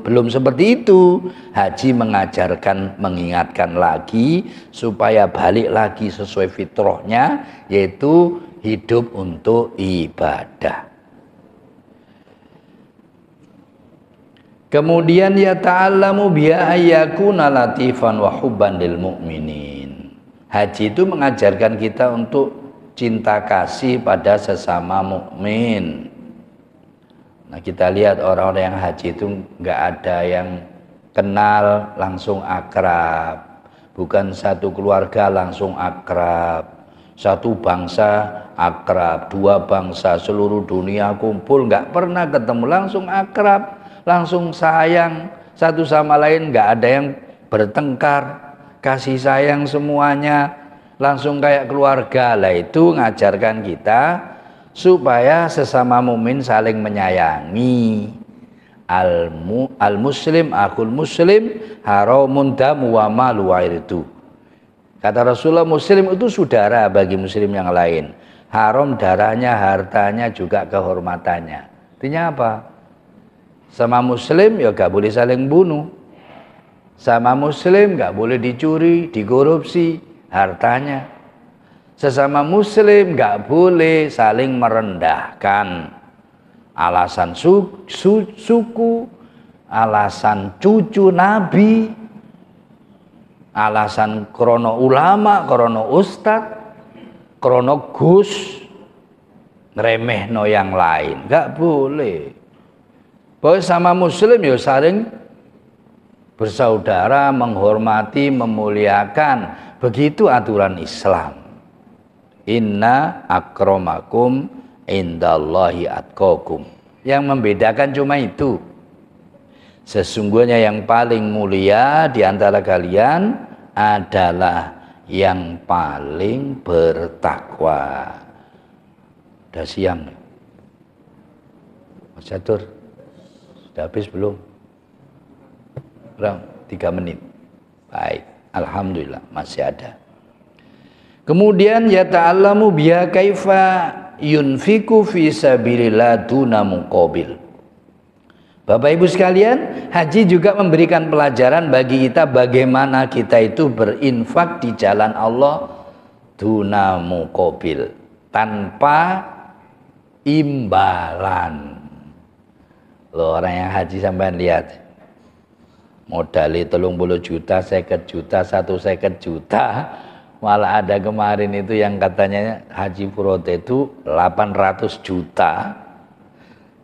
belum seperti itu, haji mengajarkan, mengingatkan lagi supaya balik lagi sesuai fitrahnya, yaitu hidup untuk ibadah. Kemudian ya ta'allamu biha ayyakuna latifan wa hubban lil mu'minin. Haji itu mengajarkan kita untuk cinta kasih pada sesama mukmin. Nah, kita lihat orang-orang yang haji itu enggak ada yang kenal langsung akrab. Bukan satu keluarga langsung akrab. Satu bangsa akrab, dua bangsa seluruh dunia kumpul enggak pernah ketemu langsung akrab. Langsung sayang satu sama lain, nggak ada yang bertengkar, kasih sayang semuanya, langsung kayak keluarga. Lah itu ngajarkan kita supaya sesama mukmin saling menyayangi. Al muslim akhul muslim haramun damu wa malu wa irdu. Kata Rasulullah, muslim itu saudara bagi muslim yang lain. Haram darahnya, hartanya, juga kehormatannya. Artinya apa? Sama muslim ya gak boleh saling bunuh. Sama muslim gak boleh dicuri, dikorupsi hartanya. Sesama muslim gak boleh saling merendahkan. Alasan suku, alasan cucu nabi, alasan krono ulama, krono ustad, krono gus, ngeremehno yang lain. Gak boleh. Bahwa sama muslim ya saling bersaudara, menghormati, memuliakan. Begitu aturan Islam. Inna akramakum indallahi atqakum. Yang membedakan cuma itu. Sesungguhnya yang paling mulia di antara kalian adalah yang paling bertakwa. Udah siang. Mas Catur, sudah habis belum? Kurang 3 menit. Baik, alhamdulillah masih ada. Kemudian ya ta'allamu biha kaifa yunfiku fi sabilillah duna muqabil. Bapak Ibu sekalian, haji juga memberikan pelajaran bagi kita bagaimana kita itu berinfak di jalan Allah duna muqabil, tanpa imbalan. Loh, orang yang haji sampean lihat modali 30 juta, 50 juta, 150 juta. Malah ada kemarin itu yang katanya haji furote itu 800 juta.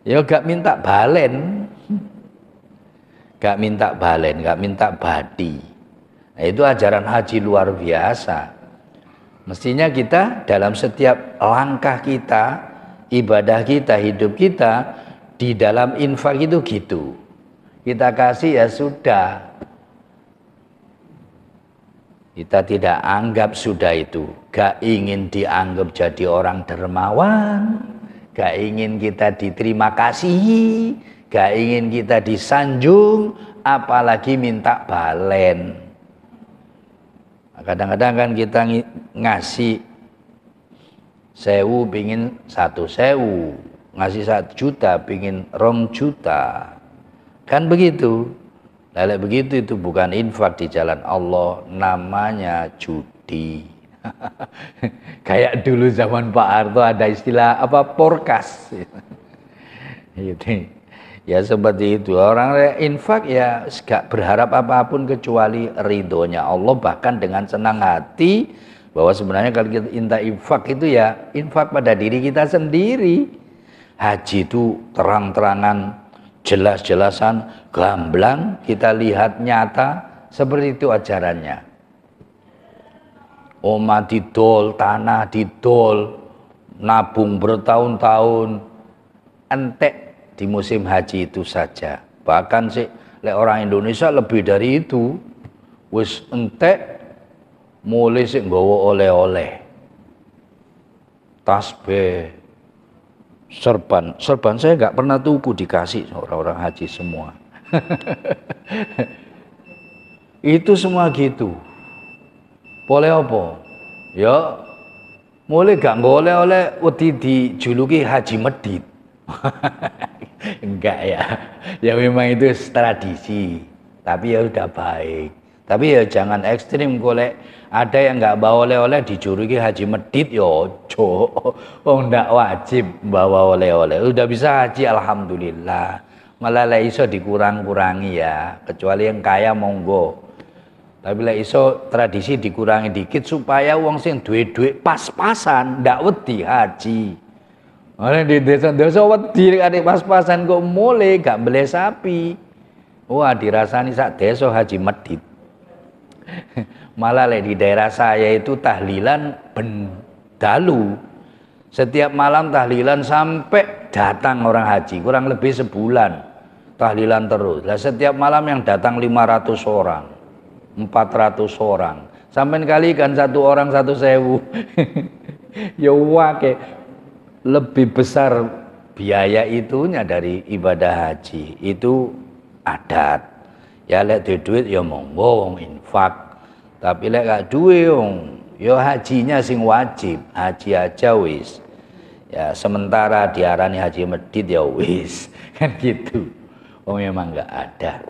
Ya gak minta balen. Gak minta balen, gak minta badi. Nah, itu ajaran haji luar biasa. Mestinya kita dalam setiap langkah kita, ibadah kita, hidup kita, di dalam infak itu gitu. Kita kasih ya sudah. Kita tidak anggap sudah itu. Gak ingin dianggap jadi orang dermawan. Gak ingin kita diterima kasih. Gak ingin kita disanjung. Apalagi minta balen. Kadang-kadang kan kita ngasih 1.000 pingin 1.000, ngasih 1 juta pingin 2 juta, kan begitu. Lalu begitu itu bukan infak di jalan Allah, namanya judi. Kayak dulu zaman Pak Harto ada istilah apa, porkas. Gitu. Ya seperti itu, orang infak ya gak berharap apapun kecuali ridhonya Allah, bahkan dengan senang hati bahwa sebenarnya kalau kita minta infak itu ya infak pada diri kita sendiri. Haji itu terang-terangan, jelas-jelasan, gamblang, kita lihat nyata seperti itu ajarannya. Omah didol, tanah didol, nabung bertahun-tahun, entek di musim haji itu saja. Bahkan sih orang Indonesia lebih dari itu, wis entek mulai sih nggawa oleh-oleh, tasbih, serban saya nggak pernah tuku dikasih orang-orang haji semua. Itu semua gitu. Boleh apa? Ya mulai gak oleh-oleh wedi dijuluki Haji Medit. Enggak ya. Ya memang itu tradisi. Tapi ya udah baik. Tapi ya jangan ekstrim, golek ada yang nggak bawa oleh-oleh dijuluki Haji Medit ya ojo. Oh ndak wajib bawa oleh-oleh. Udah bisa haji alhamdulillah. Malah lek iso dikurang-kurangi ya. Kecuali yang kaya monggo. Tapi lek iso tradisi dikurangi dikit supaya wong sing duwe-duwe pas-pasan ndak wedi haji. Orang di desa-desa wedi adek pas-pasan kok mulai gak beli sapi. Wah dirasani sak desa Haji Medit. Malah di daerah saya itu tahlilan bendalu. Setiap malam tahlilan sampai datang orang haji, kurang lebih sebulan tahlilan terus. Lah setiap malam yang datang 500 orang, 400 orang. Sampai kali kan 1 orang 1.000. Ya wake lebih besar biaya itunya dari ibadah haji. Itu adat. Ya lek duit ya monggo wong infak. Tapi lek gak duwe wong ya hajinya sing wajib, haji aja wis. Ya sementara diarani Haji Medit ya wis, kan gitu. Wong memang gak ada.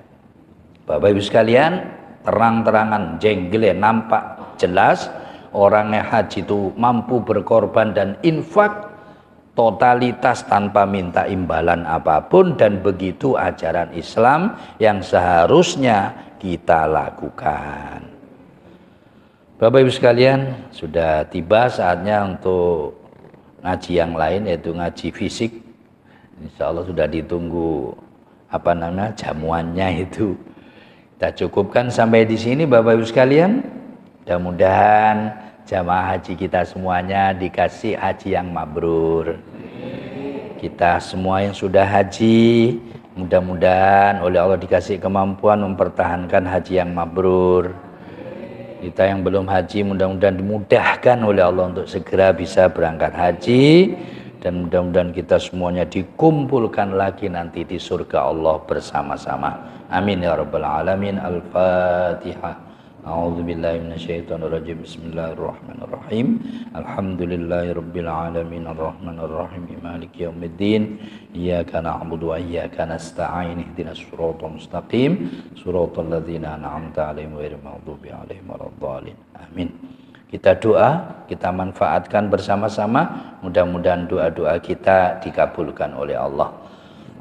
Bapak Ibu sekalian, terang-terangan jenggel nampak jelas orangnya haji itu mampu berkorban dan infak totalitas tanpa minta imbalan apapun, dan begitu ajaran Islam yang seharusnya kita lakukan. Bapak Ibu sekalian, sudah tiba saatnya untuk ngaji yang lain, yaitu ngaji fisik. Insya Allah sudah ditunggu jamuannya itu. Kita cukupkan sampai di sini Bapak Ibu sekalian. Mudah-mudahan jamaah haji kita semuanya dikasih haji yang mabrur. Kita semua yang sudah haji, mudah-mudahan oleh Allah dikasih kemampuan mempertahankan haji yang mabrur. Kita yang belum haji, mudah-mudahan dimudahkan oleh Allah untuk segera bisa berangkat haji. Dan mudah-mudahan kita semuanya dikumpulkan lagi nanti di surga Allah bersama-sama. Amin ya rabbal alamin. Al-Fatihah. A'udzubillahi minasyaitonirrajim. Bismillahirrahmanirrahim. Alhamdulillahirabbil alamin arrahmanirrahim maliki yaumiddin. Iyyaka na'budu wa iyyaka nasta'in. Ihdinas siratal mustaqim. Siratal ladzina an'amta 'alaihim ghairil maghdubi 'alaihim waladdallin. Amin. Kita doa, kita manfaatkan bersama-sama. Mudah-mudahan doa-doa kita dikabulkan oleh Allah.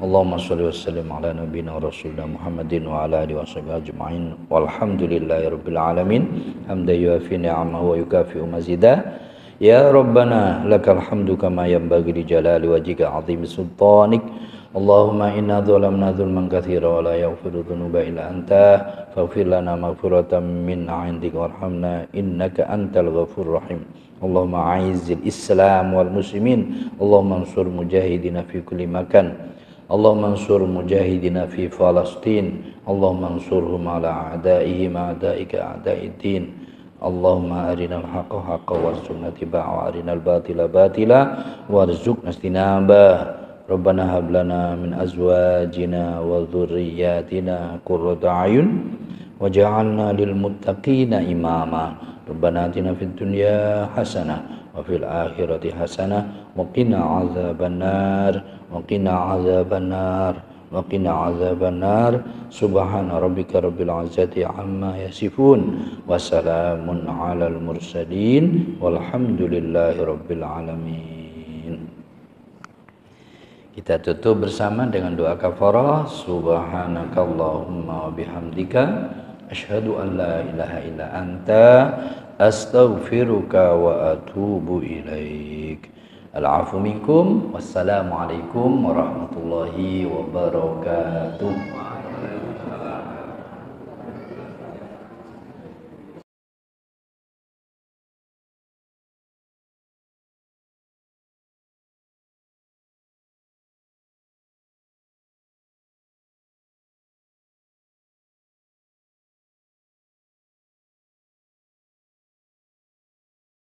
Allahumma sholli wa sallim ala nabiyyina rasulina Muhammadin wa ala alihi washabihi ajma'in. Walhamdulillahi rabbil alamin. Hamdan yuafi ni'amahu wa yukafi'u mazida. Ya Rabbana lakal hamdu kama yanbaghi li jalali wajhika 'azimi sultanik. Allahumma inna zalamna zulman katsira wa la yaghfiru dzunuba illa anta faghfir lana maghfiratan min 'indika warhamna innaka antal ghafurur rahim. Allahumma a'izzil Islam wal muslimin. Allahumma ansur mujahidina fi kulli makan. Allahumma ansur mujahidina fi Palestin. Allahumma ansurhum ala a'daihim a'daika a'daiddin. Allahumma arinal haqqa haqqan warzuqna tiba'ahu wa arinal batila batila warzuqna istinabah. Rabbana hab lana min azwajina wa dhurriyyatina qurrata a'yun waj'alna lil muttaqina imama. Rabbana atina fid dunya hasanah wa fil akhirati hasanah wa qina adzabannar wa qina adzabannar wa qina adzabannar. Subhana rabbika rabbil izzati amma yasifun wa salamun alal mursalin walhamdulillahi rabbil alamin. Kita tutup bersama dengan doa kafarah. Subhanakallahumma wa bihamdika asyhadu an la ilaha illa anta astaghfiruka wa atubu ilaik. Al-afu minkum. Wassalamualaikum warahmatullahi wabarakatuh.